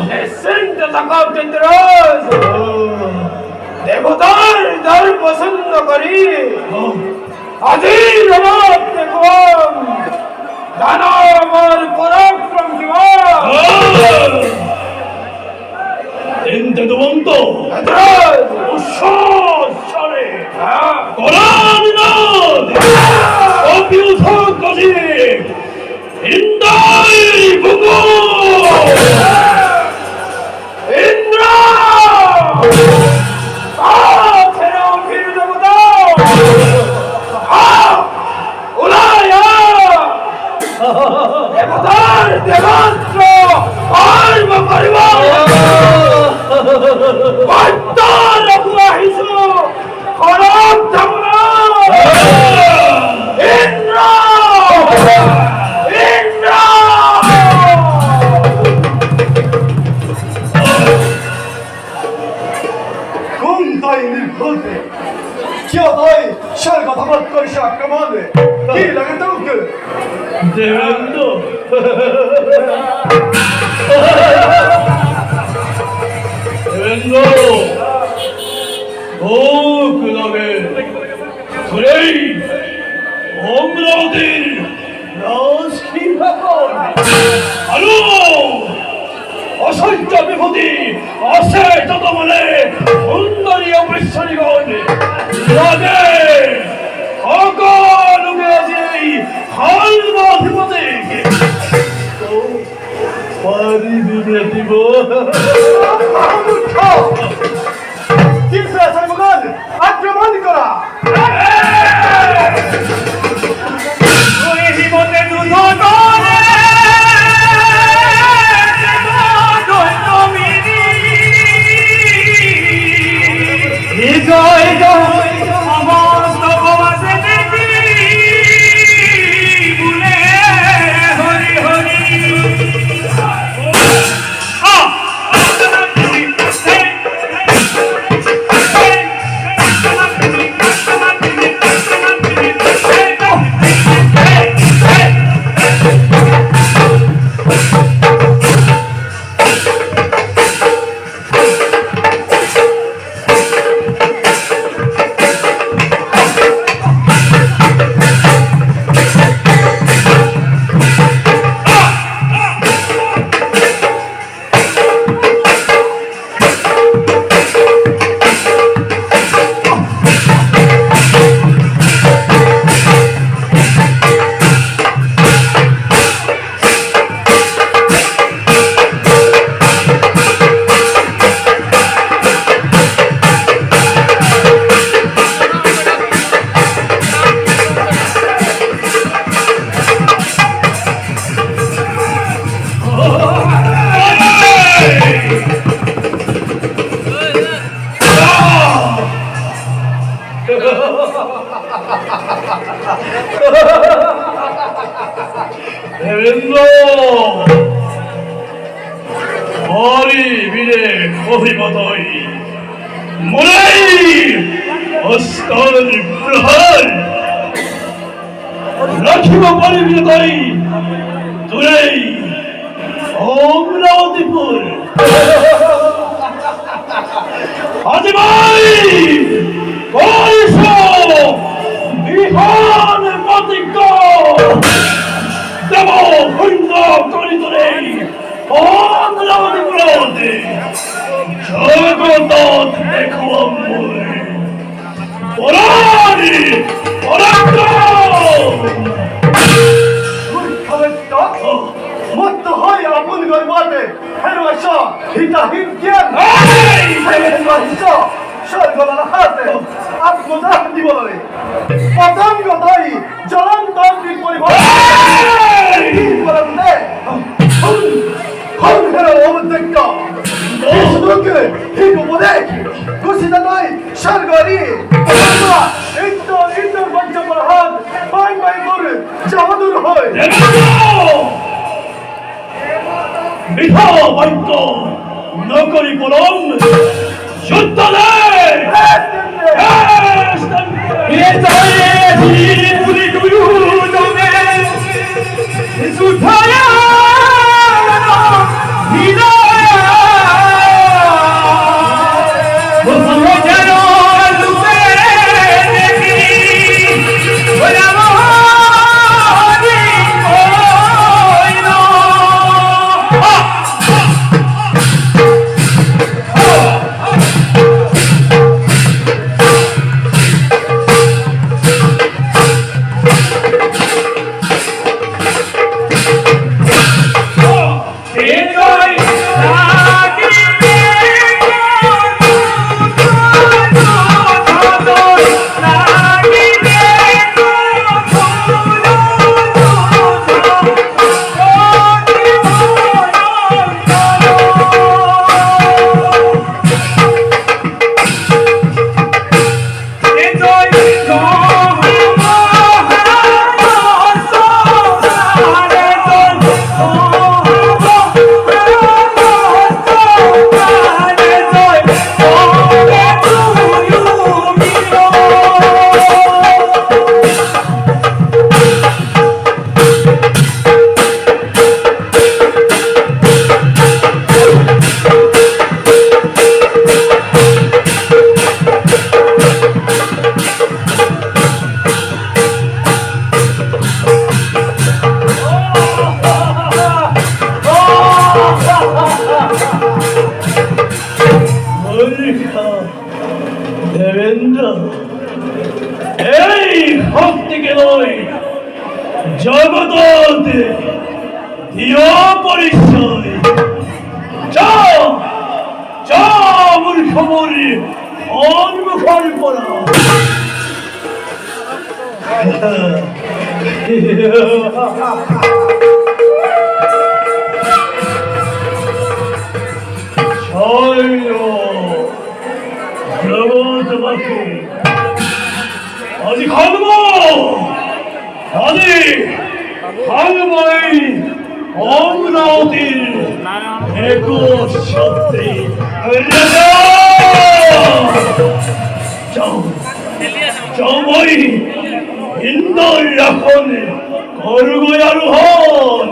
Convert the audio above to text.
নিশ্চিন্ত থাকা চিত্ররাজ, দেবতার দল পছন্দ করি আজি রবাব দেখুন জানো আমার পরাক্রম কিবা চিন্তা দেবন্ত উৎসরে কলানিনাদ অপিউথ কাজে ইন্দ্রাই বুকু ইন্দ্র দেবতার দেবাস্ত্র কর্ম করিব বর্তমান আহিছো খরম ধমনা ইন্দ্র ইন্দ্র কোন তাই নির্ভুলতে কেউ তাই স্বর্গ ভগত করিস আক্রমণে কি লাগে তোকে দেবেন্দ্র দেবেন্দ্র ভোগ লাগে ঘুরেই অমরাবতীর রাজসিংহাসন আলো অসহ্য বিভূতি অসে যত মানে সুন্দরী অবৃশ্বরীগণ লাগে অকাল উগেছি হালবাধিপতি পারি দিবে দিব কিন্তু সর্বগণ আক্রমণ করা জীবনে দুধ জয় জয় সমস্ত ভবাসে দেখি বলে হরি হরি দেবেন্দ্র হরি বীরে অভিমতই মনেই অস্তর প্রহার রাখিব পরিবিতই দূরেই অমরাবতীপুর আজি ভাই করিস বিহান প্রতিজ্ঞা দেব ভৈন্দ করি তোরে অমরাবতীপুরতে জগত দেখো অম্বুর পরাণী পরাক্রম মত্ত হয় আপন গর্বাতে হেরবাস হিতাহিত জ্ঞান স্বর্গলার হাতে আত্মদান দিবলে পতঙ্গ তাই জলান্তরিক পরিবার অবদেজ্ঞ ঠিক উপদেশ ঘোষিত নয় স্বর্গরি ইন্দর ইন্দর পঞ্চমর হাত বাই বাই করে জাহাদুর হয় মিঠা বাক্য নকরি পরম যুদ্ধ সুধায়া পরিচয় যা যা মূর্খ মরি অন্মুখান পড়া তোমাকে আজ খাবো আজ খাবই অমরাবতীর একুশ সত্যি চমই ইন্দর এখন করব আরোহণ